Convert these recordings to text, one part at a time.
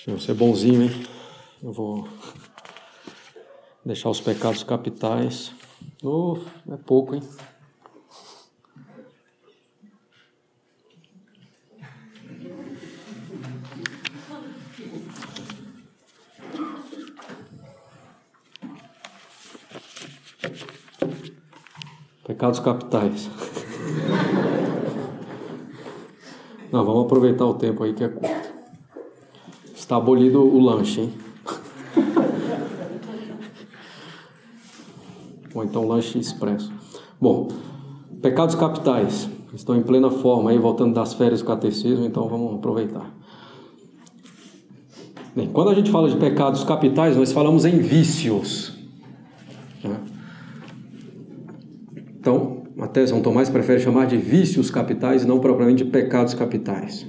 Você é bonzinho, hein? Eu vou deixar os pecados capitais. É pouco, hein? Pecados capitais. Não, vamos aproveitar o tempo aí que é curto. Está abolido o lanche, hein? Ou então lanche expresso. Bom, pecados capitais. Estão em plena forma aí, voltando das férias do catecismo, então vamos aproveitar. Bem, quando a gente fala de pecados capitais, nós falamos em vícios. Né? Então, até São Tomás prefere chamar de vícios capitais e não propriamente de pecados capitais.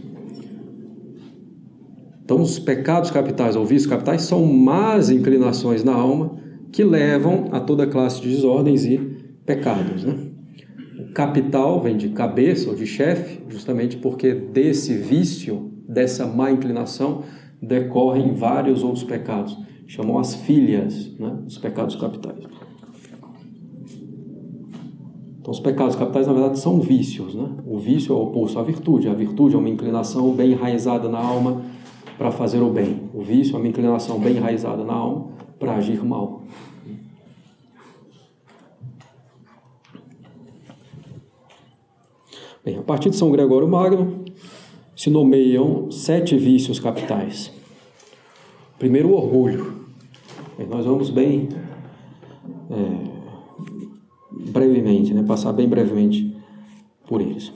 Então, os pecados capitais ou vícios capitais são más inclinações na alma que levam a toda classe de desordens e pecados. Né? O capital vem de cabeça ou de chefe, justamente porque desse vício, dessa má inclinação, decorrem vários outros pecados. Chamam as filhas, né, dos pecados capitais. Então, os pecados capitais, na verdade, são vícios. Né? O vício é o oposto à virtude. A virtude é uma inclinação bem enraizada na alma para fazer o bem. O vício é uma inclinação bem enraizada na alma para agir mal. Bem, a partir de São Gregório Magno, se nomeiam 7 vícios capitais. Primeiro, o orgulho. Bem, nós vamos bem brevemente, né? Passar bem brevemente por eles.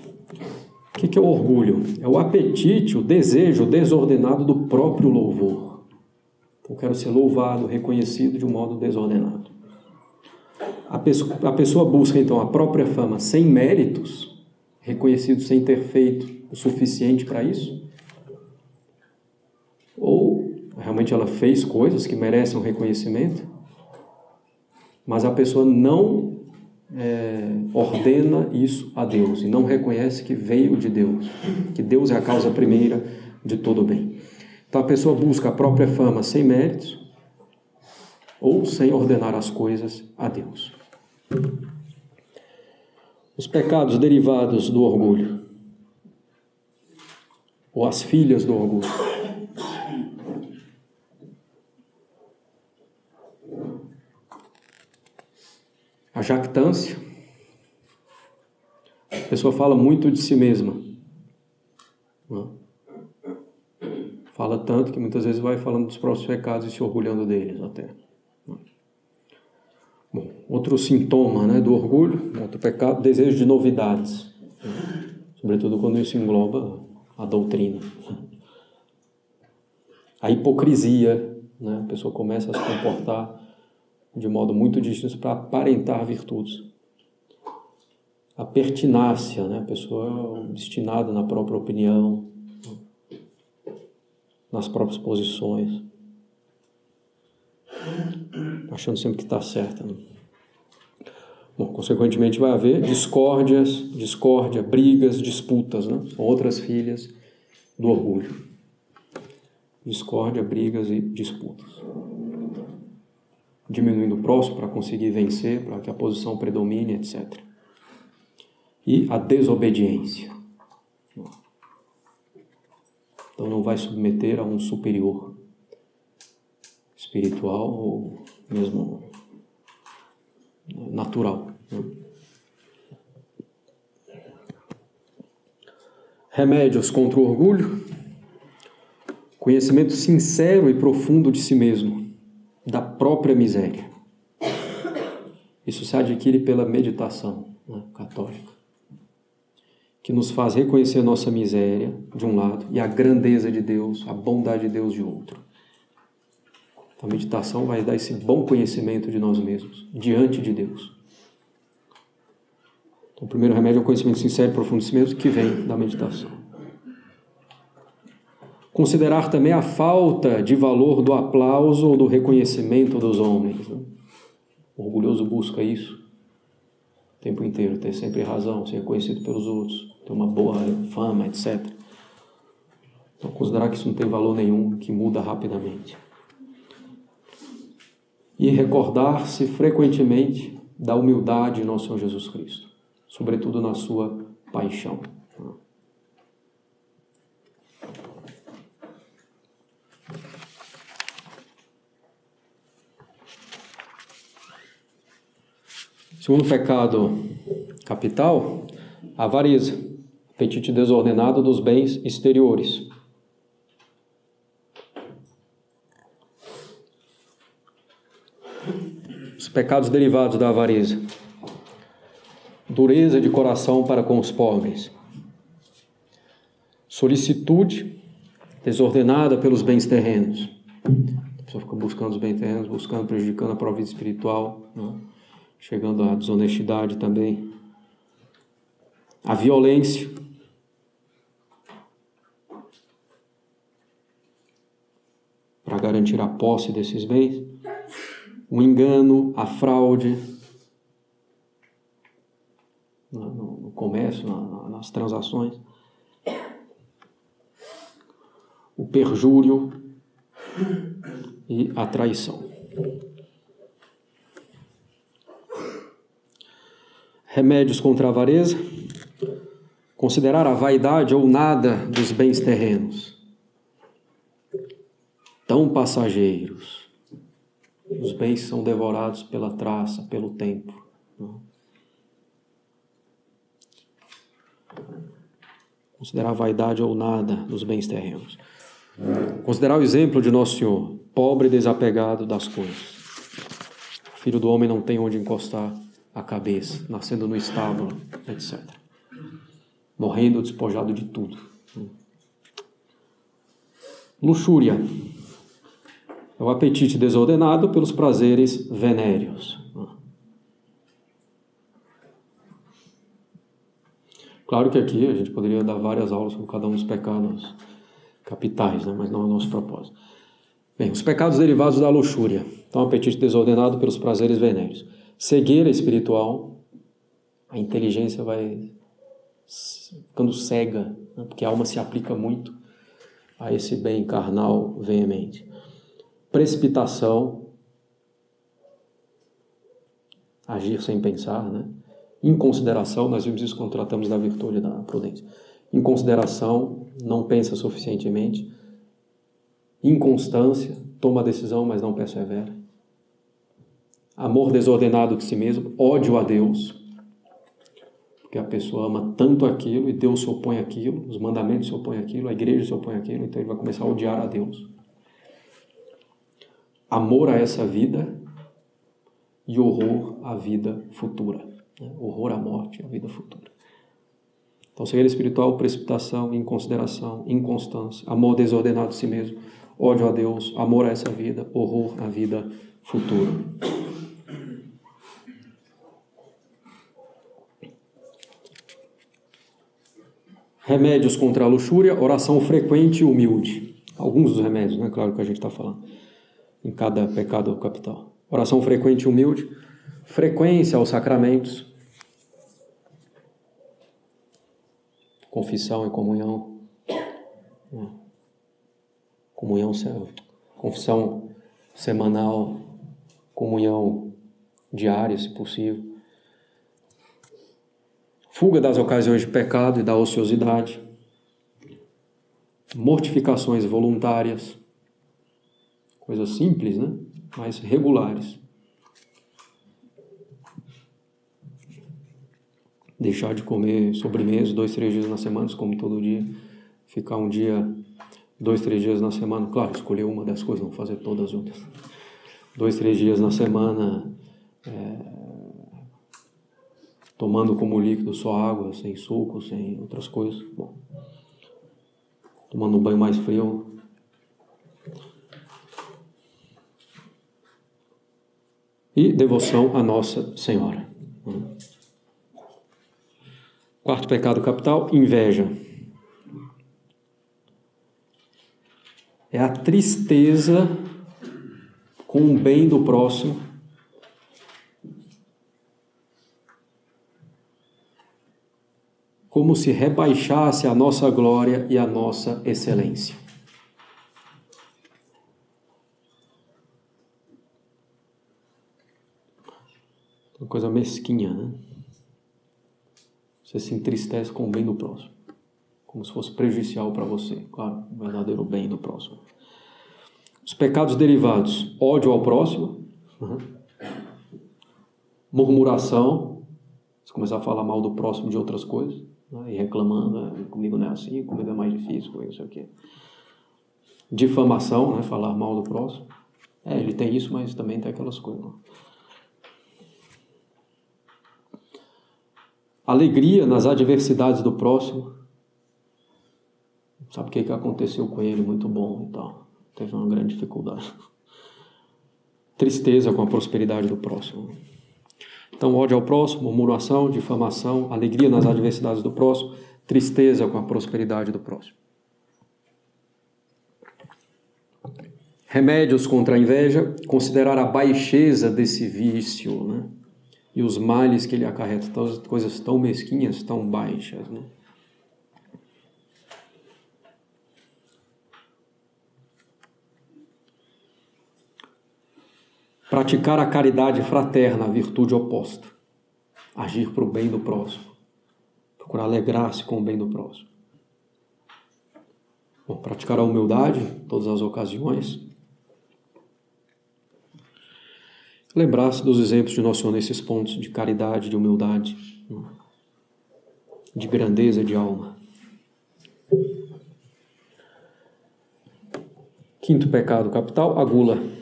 O que é o orgulho? É o apetite, o desejo desordenado do próprio louvor. Eu quero ser louvado, reconhecido de um modo desordenado. A pessoa busca, então, a própria fama sem méritos, reconhecido sem ter feito o suficiente para isso. Ou, realmente, ela fez coisas que merecem um reconhecimento, mas a pessoa não ordena isso a Deus e não reconhece que veio de Deus, que Deus é a causa primeira de todo o bem. Então a pessoa busca a própria fama sem méritos ou sem ordenar as coisas a Deus. Os pecados derivados do orgulho, ou as filhas do orgulho. A jactância. A pessoa fala muito de si mesma. Fala tanto que muitas vezes vai falando dos próprios pecados e se orgulhando deles até. Bom, outro sintoma, né, do orgulho, outro pecado, desejo de novidades. Sobretudo quando isso engloba a doutrina. A hipocrisia, né, a pessoa começa a se comportar de modo muito distinto para aparentar virtudes. A pertinácia, né? A pessoa obstinada na própria opinião, nas próprias posições, achando sempre que está certa. Né? Bom, consequentemente vai haver discórdia, brigas, disputas. Né? São outras filhas do orgulho. Discórdia, brigas e disputas. Diminuindo o próximo para conseguir vencer, para que a posição predomine, etc. E a desobediência. Então não vai submeter a um superior espiritual ou mesmo natural. Remédios contra o orgulho. Conhecimento sincero e profundo de si mesmo, da própria miséria. Isso se adquire pela meditação, né, católica, que nos faz reconhecer nossa miséria, de um lado, e a grandeza de Deus, a bondade de Deus, de outro. Então, a meditação vai dar esse bom conhecimento de nós mesmos, diante de Deus. Então, o primeiro remédio é o conhecimento sincero e profundo de si mesmo, que vem da meditação. Considerar também a falta de valor do aplauso ou do reconhecimento dos homens. Né? O orgulhoso busca isso o tempo inteiro, ter sempre razão, ser reconhecido pelos outros, ter uma boa fama, etc. Então, considerar que isso não tem valor nenhum, que muda rapidamente. E recordar-se frequentemente da humildade de nosso Senhor Jesus Cristo, sobretudo na sua paixão. Segundo pecado capital, a avareza, apetite desordenado dos bens exteriores. Os pecados derivados da avareza: dureza de coração para com os pobres, solicitude desordenada pelos bens terrenos. A pessoa fica buscando os bens terrenos, buscando, prejudicando a própria vida espiritual, né? Chegando à desonestidade também. A violência, para garantir a posse desses bens. O engano, a fraude, no comércio, nas transações. O perjúrio e a traição. Remédios contra a avareza: considerar a vaidade ou nada dos bens terrenos, tão passageiros. Os bens são devorados pela traça, pelo tempo. Considerar a vaidade ou nada dos bens terrenos. Considerar o exemplo de Nosso Senhor, pobre e desapegado das coisas. O Filho do Homem não tem onde encostar a cabeça, nascendo no estábulo, etc. Morrendo despojado de tudo. Luxúria é o apetite desordenado pelos prazeres venéreos. Claro que aqui a gente poderia dar várias aulas sobre cada um dos pecados capitais, né? Mas não é o nosso propósito. Bem, os pecados derivados da luxúria. Então, apetite desordenado pelos prazeres venéreos. Cegueira espiritual, a inteligência vai ficando cega, né? Porque a alma se aplica muito a esse bem carnal veemente. Precipitação, agir sem pensar, né? Inconsideração, nós vimos isso quando tratamos da virtude da prudência. Inconsideração, não pensa suficientemente. Inconstância, toma a decisão, mas não persevera. Amor desordenado de si mesmo, ódio a Deus, porque a pessoa ama tanto aquilo e Deus se opõe àquilo, os mandamentos se opõem àquilo, a igreja se opõe àquilo, então ele vai começar a odiar a Deus. Amor a essa vida e horror à vida futura. Né? Horror à morte, à vida futura. Então, cegueira espiritual, precipitação, inconsideração, inconstância, amor desordenado de si mesmo, ódio a Deus, amor a essa vida, horror à vida futura. Remédios contra a luxúria, oração frequente e humilde. Alguns dos remédios, né? Claro que a gente está falando em cada pecado capital. Oração frequente e humilde, frequência aos sacramentos, confissão e comunhão, confissão semanal, comunhão diária, se possível. Fuga das ocasiões de pecado e da ociosidade, mortificações voluntárias, coisas simples, né? Mas regulares. Deixar de comer sobremesa 2, 3 dias na semana, como todo dia. Ficar um dia, 2, 3 dias na semana. Claro, escolher uma das coisas, não fazer todas juntas. 2, 3 dias na semana, tomando como líquido só água, sem suco, sem outras coisas. Bom, tomando um banho mais frio. E devoção a Nossa Senhora. Quarto pecado capital, inveja. É a tristeza com o bem do próximo, como se rebaixasse a nossa glória e a nossa excelência. Uma coisa mesquinha, né? Você se entristece com o bem do próximo, como se fosse prejudicial para você, claro, o verdadeiro bem do próximo. Os pecados derivados: ódio ao próximo, murmuração, você começar a falar mal do próximo de outras coisas, né? E reclamando, comigo não é assim, comigo é mais difícil, comigo não sei o quê. Difamação, né? Falar mal do próximo. Ele tem isso, mas também tem aquelas coisas. Né? Alegria nas adversidades do próximo. Sabe o que aconteceu com ele? Muito bom e tal. Teve uma grande dificuldade. Tristeza com a prosperidade do próximo. Então, ódio ao próximo, murmuração, difamação, alegria nas adversidades do próximo, tristeza com a prosperidade do próximo. Remédios contra a inveja: considerar a baixeza desse vício, né? E os males que ele acarreta, coisas tão mesquinhas, tão baixas, né? Praticar a caridade fraterna, a virtude oposta. Agir para o bem do próximo. Procurar alegrar-se com o bem do próximo. Bom, praticar a humildade em todas as ocasiões. Lembrar-se dos exemplos de Nosso Senhor nesses pontos de caridade, de humildade, de grandeza de alma. Quinto pecado capital: a gula.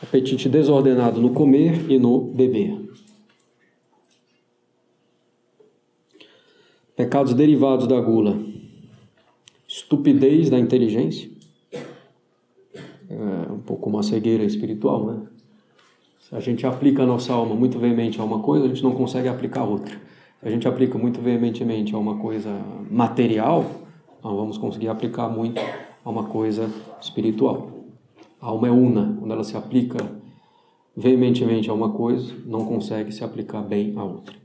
Apetite desordenado no comer e no beber. Pecados derivados da gula: estupidez da inteligência. É um pouco uma cegueira espiritual, né? Se a gente aplica a nossa alma muito veemente a uma coisa, a gente não consegue aplicar a outra. Se a gente aplica muito veementemente a uma coisa material, nós vamos conseguir aplicar muito a uma coisa espiritual. A alma é una. Quando ela se aplica veementemente a uma coisa, não consegue se aplicar bem a outra.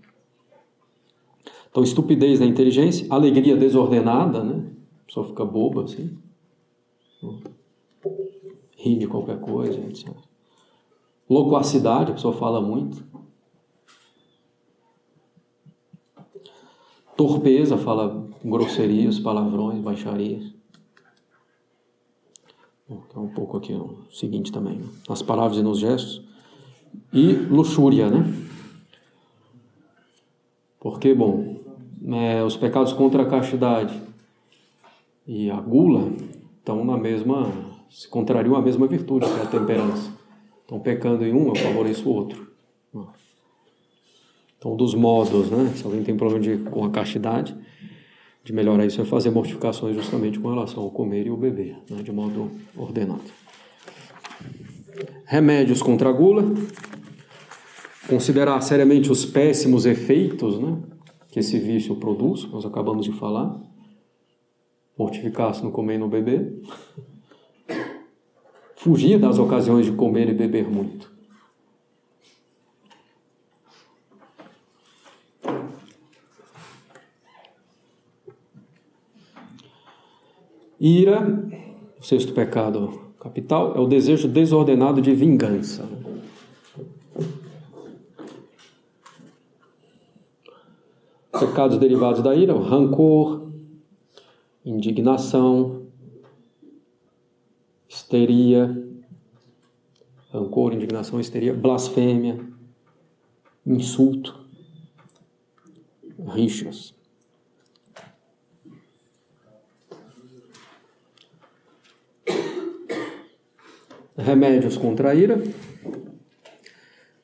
Então, estupidez da inteligência, alegria desordenada, né? A pessoa fica boba, assim. Ri de qualquer coisa, etc. Loquacidade, a pessoa fala muito. Torpeza, fala grosserias, palavrões, baixarias. Então, um pouco aqui o seguinte também, né? Nas palavras e nos gestos. E luxúria, né? Porque, bom, os pecados contra a castidade e a gula estão na mesma, se contrariam a mesma virtude, que é a temperança. Então, pecando em um, eu favoreço o outro. Então, dos modos, né? Se alguém tem problema com a castidade, de melhorar isso é fazer mortificações justamente com relação ao comer e o beber, né? De modo ordenado. Remédios contra a gula: considerar seriamente os péssimos efeitos, né, que esse vício produz, nós acabamos de falar. Mortificar-se no comer e no beber. Fugir das ocasiões de comer e beber muito. Ira, o sexto pecado capital, é o desejo desordenado de vingança. Pecados derivados da ira: o rancor, indignação, histeria, rancor, indignação, histeria, blasfêmia, insulto, rixas. Remédios contra a ira: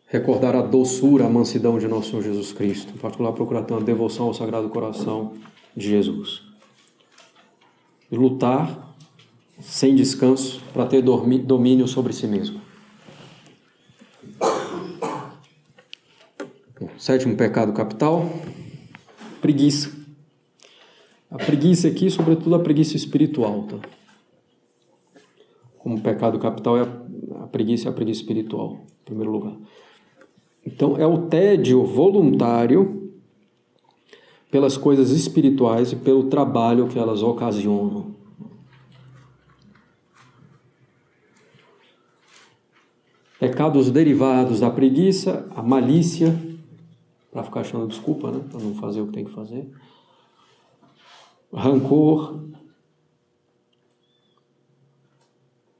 recordar a doçura, a mansidão de nosso Senhor Jesus Cristo, em particular procurar ter uma devoção ao Sagrado Coração de Jesus. E lutar sem descanso para ter domínio sobre si mesmo. Sétimo pecado capital: preguiça. A preguiça aqui, sobretudo a preguiça espiritual, tá? Como pecado capital é a preguiça espiritual, em primeiro lugar. Então, é o tédio voluntário pelas coisas espirituais e pelo trabalho que elas ocasionam. Pecados derivados da preguiça, a malícia, para ficar achando desculpa, né? Para não fazer o que tem que fazer. Rancor,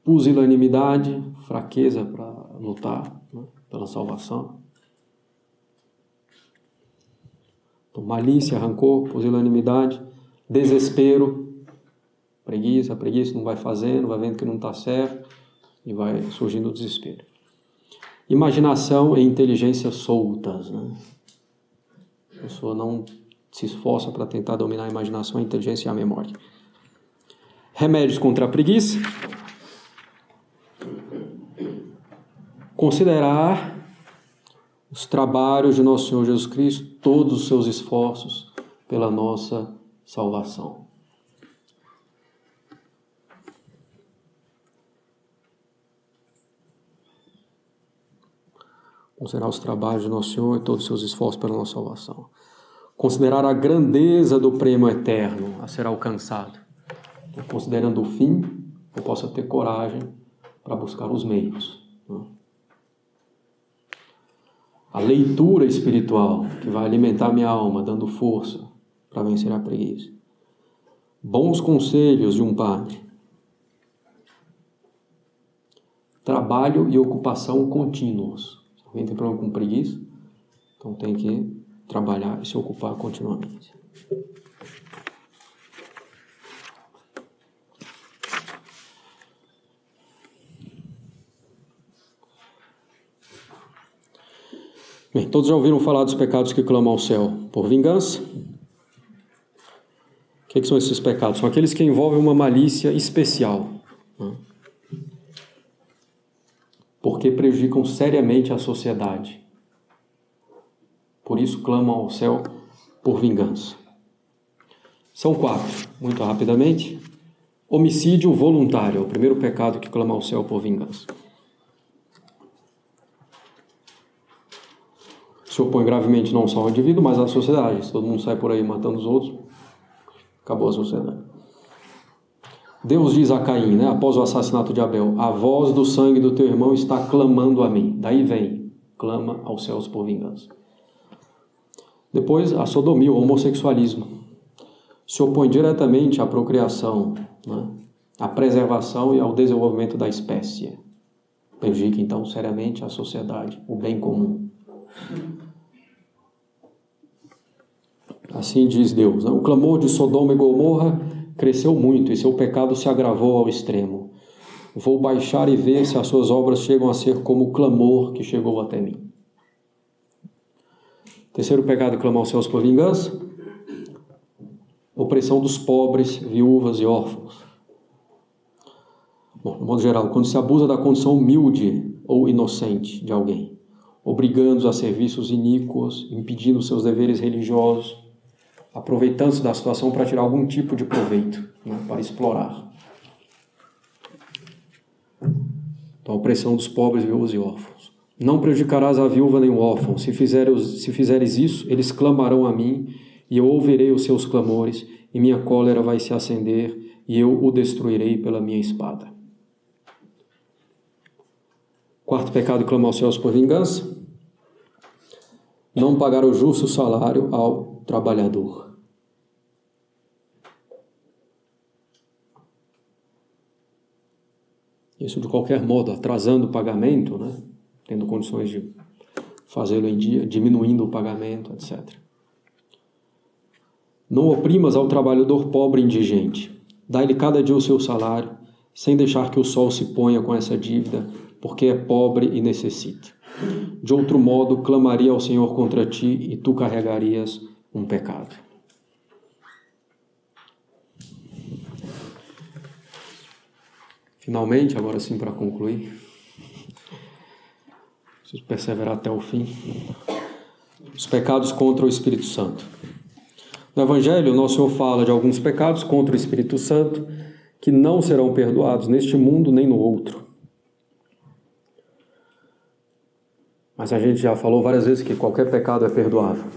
pusilanimidade, fraqueza para lutar, né, pela salvação. Então, malícia, rancor, pusilanimidade, desespero, preguiça não vai fazendo, vai vendo que não está certo e vai surgindo o desespero. Imaginação e inteligência soltas, né? A pessoa não se esforça para tentar dominar a imaginação, a inteligência e a memória. Remédios contra a preguiça. Considerar os trabalhos de nosso Senhor Jesus Cristo, todos os seus esforços pela nossa salvação. Considerar os trabalhos de nosso Senhor e todos os seus esforços pela nossa salvação. Considerar a grandeza do prêmio eterno a ser alcançado. Então, considerando o fim, eu possa ter coragem para buscar os meios. A leitura espiritual, que vai alimentar minha alma, dando força para vencer a preguiça. Bons conselhos de um padre. Trabalho e ocupação contínuos. Alguém tem problema com preguiça? Então tem que trabalhar e se ocupar continuamente. Bem, todos já ouviram falar dos pecados que clamam ao céu por vingança? O que são esses pecados? São aqueles que envolvem uma malícia especial, né? Porque prejudicam seriamente a sociedade. Por isso clamam ao céu por vingança. São 4, muito rapidamente. Homicídio voluntário é o primeiro pecado que clama ao céu por vingança. Se opõe gravemente não só ao indivíduo, mas à sociedade. Se todo mundo sai por aí matando os outros, acabou a sociedade. Deus diz a Caim, né, após o assassinato de Abel: a voz do sangue do teu irmão está clamando a mim. Daí vem, clama aos céus por vingança. Depois, a sodomia, o homossexualismo. Se opõe diretamente à procriação, né, à preservação e ao desenvolvimento da espécie. Prejudica, então, seriamente a sociedade, o bem comum. Assim diz Deus, né? O clamor de Sodoma e Gomorra cresceu muito e seu pecado se agravou ao extremo. Vou baixar e ver se as suas obras chegam a ser como o clamor que chegou até mim. Terceiro pecado, clamar aos céus por vingança. Opressão dos pobres, viúvas e órfãos. Bom, de modo geral, quando se abusa da condição humilde ou inocente de alguém, obrigando-os a serviços iníquos, impedindo seus deveres religiosos, aproveitando-se da situação para tirar algum tipo de proveito, né, para explorar. Então, a opressão dos pobres, viúvas e órfãos. Não prejudicarás a viúva nem o órfão. Se fizeres isso, eles clamarão a mim, e eu ouvirei os seus clamores, e minha cólera vai se acender, e eu o destruirei pela minha espada. Quarto pecado, clamar aos céus por vingança. Não pagar o justo salário ao trabalhador. Isso de qualquer modo, atrasando o pagamento, né? Tendo condições de fazê-lo em dia, diminuindo o pagamento, etc. Não oprimas ao trabalhador pobre e indigente. Dá-lhe cada dia o seu salário, sem deixar que o sol se ponha com essa dívida, porque é pobre e necessita. De outro modo, clamaria ao Senhor contra ti e tu carregarias um pecado. Finalmente, agora sim para concluir, preciso perseverar até o fim, os pecados contra o Espírito Santo. No Evangelho, nosso Senhor fala de alguns pecados contra o Espírito Santo que não serão perdoados neste mundo nem no outro. Mas a gente já falou várias vezes que qualquer pecado é perdoável,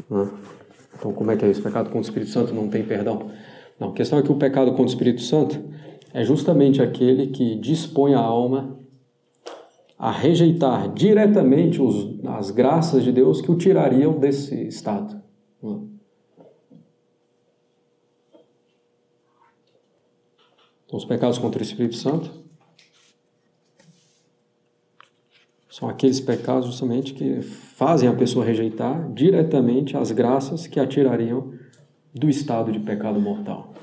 né? Então, como é que é isso? O pecado contra o Espírito Santo não tem perdão? Não, a questão é que o pecado contra o Espírito Santo é justamente aquele que dispõe a alma a rejeitar diretamente as graças de Deus que o tirariam desse estado. Então, os pecados contra o Espírito Santo são aqueles pecados justamente que fazem a pessoa rejeitar diretamente as graças que a tirariam do estado de pecado mortal.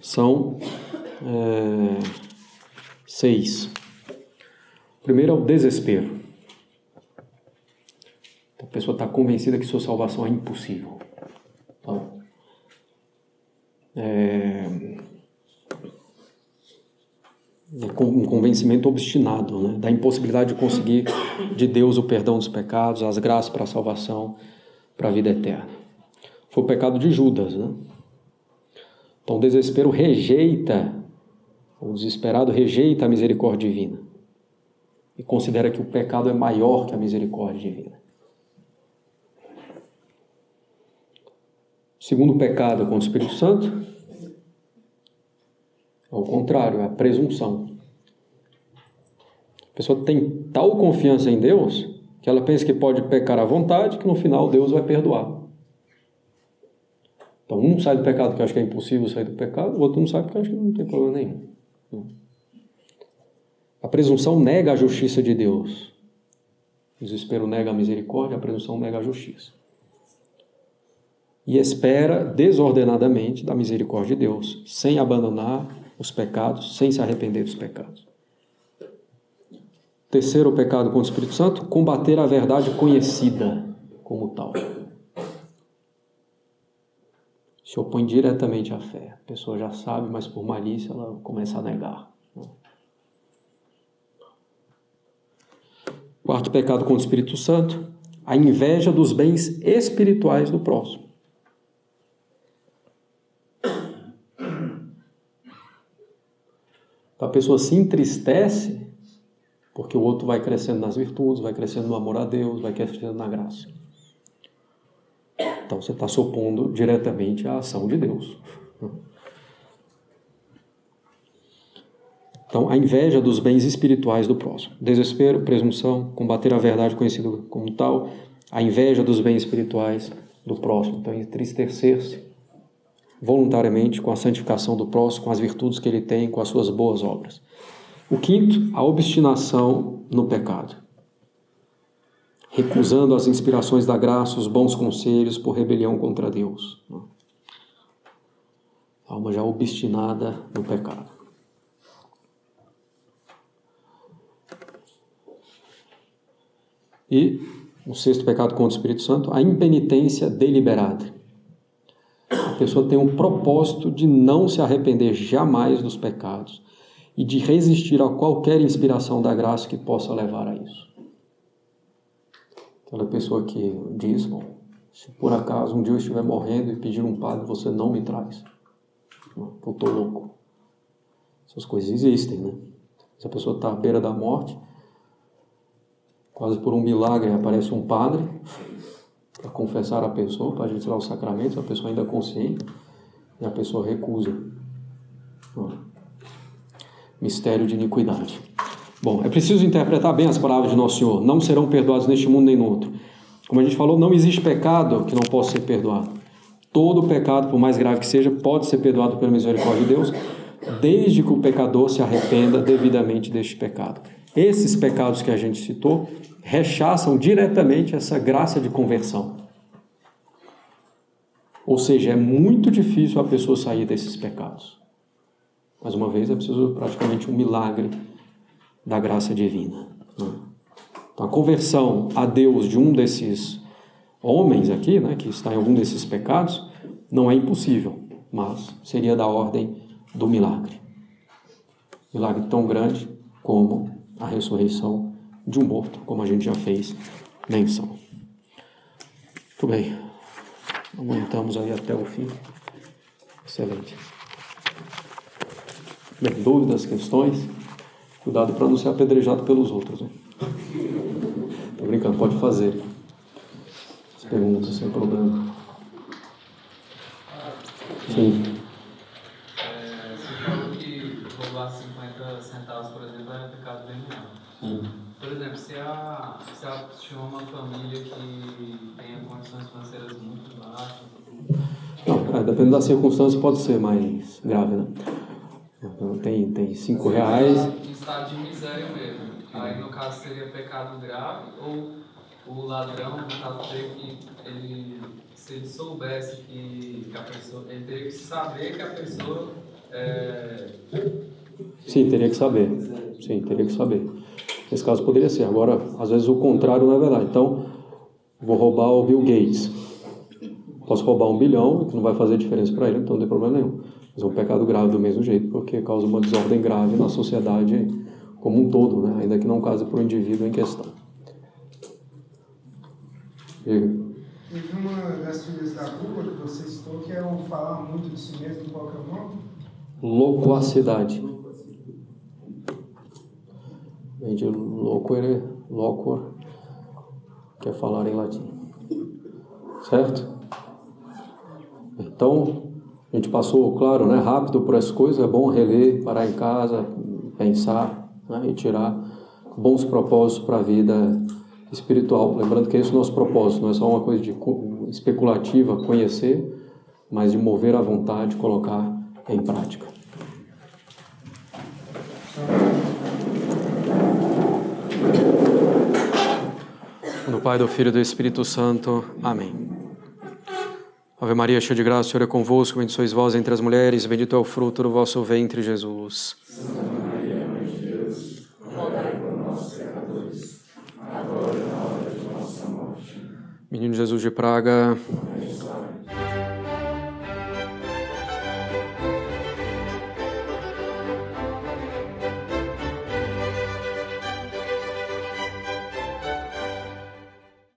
São 6. O primeiro é o desespero. A pessoa está convencida que sua salvação é impossível. Então, um convencimento obstinado, né, da impossibilidade de conseguir de Deus o perdão dos pecados, as graças para a salvação, para a vida eterna. Foi o pecado de Judas, né? Então o desespero rejeita, o desesperado rejeita a misericórdia divina e considera que o pecado é maior que a misericórdia divina. O segundo pecado contra o Espírito Santo, ao contrário, é a presunção. A pessoa tem tal confiança em Deus que ela pensa que pode pecar à vontade, que no final Deus vai perdoar. Então, um sai do pecado porque acha que é impossível sair do pecado, o outro não sai porque acha que não tem problema nenhum. A presunção nega a justiça de Deus. O desespero nega a misericórdia, a presunção nega a justiça. E espera desordenadamente da misericórdia de Deus, sem abandonar os pecados, sem se arrepender dos pecados. Terceiro pecado contra o Espírito Santo, combater a verdade conhecida como tal. Se opõe diretamente à fé. A pessoa já sabe, mas por malícia ela começa a negar. Quarto pecado contra o Espírito Santo, a inveja dos bens espirituais do próximo. Então a pessoa se entristece porque o outro vai crescendo nas virtudes, vai crescendo no amor a Deus, vai crescendo na graça. Então você está se opondo diretamente à ação de Deus. Então, a inveja dos bens espirituais do próximo. Desespero, presunção, combater a verdade conhecida como tal, a inveja dos bens espirituais do próximo. Então, entristecer-se voluntariamente com a santificação do próximo, com as virtudes que ele tem, com as suas boas obras. O quinto, a obstinação no pecado. Recusando as inspirações da graça, os bons conselhos por rebelião contra Deus. A alma já obstinada no pecado. E o sexto pecado contra o Espírito Santo, a impenitência deliberada. A pessoa tem um propósito de não se arrepender jamais dos pecados e de resistir a qualquer inspiração da graça que possa levar a isso. Aquela pessoa que diz, bom, se por acaso um dia eu estiver morrendo e pedir um padre, você não me traz. Eu estou louco. Essas coisas existem, né? Se a pessoa está à beira da morte, quase por um milagre aparece um padre para confessar a pessoa, para administrar os sacramentos, a pessoa ainda é consciente e a pessoa recusa. Mistério de iniquidade. Bom, é preciso interpretar bem as palavras de Nosso Senhor. Não serão perdoados neste mundo nem no outro. Como a gente falou, não existe pecado que não possa ser perdoado. Todo pecado, por mais grave que seja, pode ser perdoado pela misericórdia de Deus, desde que o pecador se arrependa devidamente deste pecado. Esses pecados que a gente citou rechaçam diretamente essa graça de conversão. Ou seja, é muito difícil a pessoa sair desses pecados. Mais uma vez, é preciso praticamente um milagre da graça divina. Então, a conversão a Deus de um desses homens aqui, né, que está em algum desses pecados, não é impossível, mas seria da ordem do milagre. Milagre tão grande como a ressurreição de um morto, como a gente já fez menção. Muito bem. Aguentamos aí até o fim. Excelente. Bem, dúvidas, questões? Cuidado para não ser apedrejado pelos outros. Estou brincando, pode fazer as perguntas sem problema. Sim. Você falou que roubar 50 centavos, por exemplo, é pecado venial. Por exemplo, se a tiver uma família que tenha condições financeiras muito baixas... Não, dependendo da circunstância, pode ser mais grave, né? Tem 5 reais... Em estado de miséria mesmo. Aí, no caso, seria pecado grave, ou o ladrão, no caso, teria que ele, se ele soubesse que a pessoa... Ele teria que saber que a pessoa... Sim, teria que saber. Nesse caso poderia ser. Agora, às vezes o contrário não é verdade. Então, vou roubar o Bill Gates. Posso roubar 1 bilhão, que não vai fazer diferença para ele, então não tem problema nenhum. Mas é um pecado grave do mesmo jeito, porque causa uma desordem grave na sociedade como um todo, né? Ainda que não cause para o indivíduo em questão. Teve uma das filhas da Cuba que você citou que é o falar muito de si mesmo, qual que é o nome? Loquacidade. Vem de loquere, loquor, que é falar em latim. Certo? Então, a gente passou, claro, né, rápido por essas coisas. É bom reler, parar em casa, pensar, né, e tirar bons propósitos para a vida espiritual. Lembrando que esse é o nosso propósito, não é só uma coisa especulativa, conhecer, mas de mover a vontade, colocar em prática. Do Pai, do Filho e do Espírito Santo. Amém. Ave Maria, cheia de graça, o Senhor é convosco, bendita sois vós entre as mulheres, bendito é o fruto do vosso ventre, Jesus. Santa Maria, Mãe de Deus, rogai por nós, pecadores, agora e na hora de nossa morte. Menino Jesus de Praga,